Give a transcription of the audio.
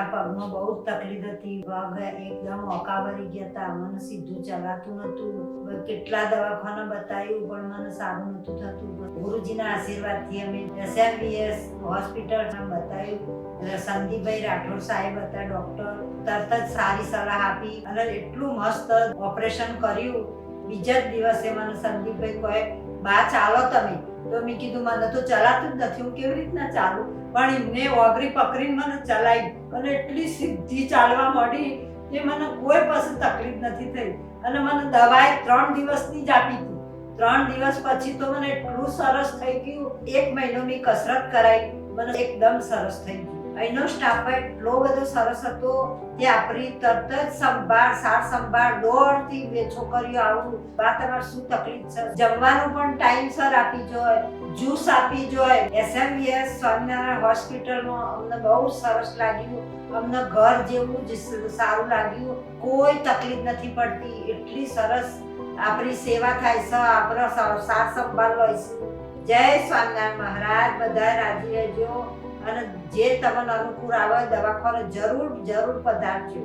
મારા પગમાં બહુ જ તકલીફ હતી. પગ એકદમ ઓકા ભરી ગયા હતા. મને સીધું ચલાતું નતું. કેટલા દવાખાના બતાવ્યું પણ મને સારું નતું થતું. ગુરુજીના આશીર્વાદથી અમે SMVS હોસ્પિટલમાં બતાવ્યું. સંદીપભાઈ રાઠોડ સાહેબ હતા ડોક્ટર. તરત જ સારી સલાહ આપી અને એટલું મસ્ત ઓપરેશન કર્યું. બીજા જ દિવસે મને સંદીપભાઈ કહે, બા ચાલો તમે. તો મેં કીધું મને તો ચલાતું જ નથી, હું કેવી રીતના ચાલું? પણ એમને ઓગરી પકડીને મને ચલાવી અને એટલી સીધી ચાલવા માંડી કે મને કોઈ પાસે તકલીફ નથી થઈ. અને મને દવાઈ 3 દિવસની જ આપી હતી. 3 દિવસ પછી તો મને એટલું સરસ થઈ ગયું. 1 મહિનો મેં કસરત કરાવી, મને એકદમ સરસ થઈ ગયું. અહીંનો સ્ટાફ એટલો બધો સરસ હતો કે આપણી તરત જ સાર સંભાળ દોડથી બે છોકરીઓ આવું, બા તમારે શું તકલીફ છે? જમવાનું પણ ટાઈમસર આપી જોઈએ, જ્યુસ આપી જોઈએ. SMVS સ્વામિનારાયણ હોસ્પિટલમાં અમને બહુ સરસ લાગ્યું. અમને ઘર જેવું જ સારું લાગ્યું. કોઈ તકલીફ નથી પડતી. એટલી સરસ આપણી સેવા થાય છે. આપણો સાર સંભાળ લઈશું. જય સ્વામિનારાયણ મહારાજ. બધા રાજી રહેજો અને જે તમને અનુકૂળ આવે દવાખાને જરૂર પધારજો.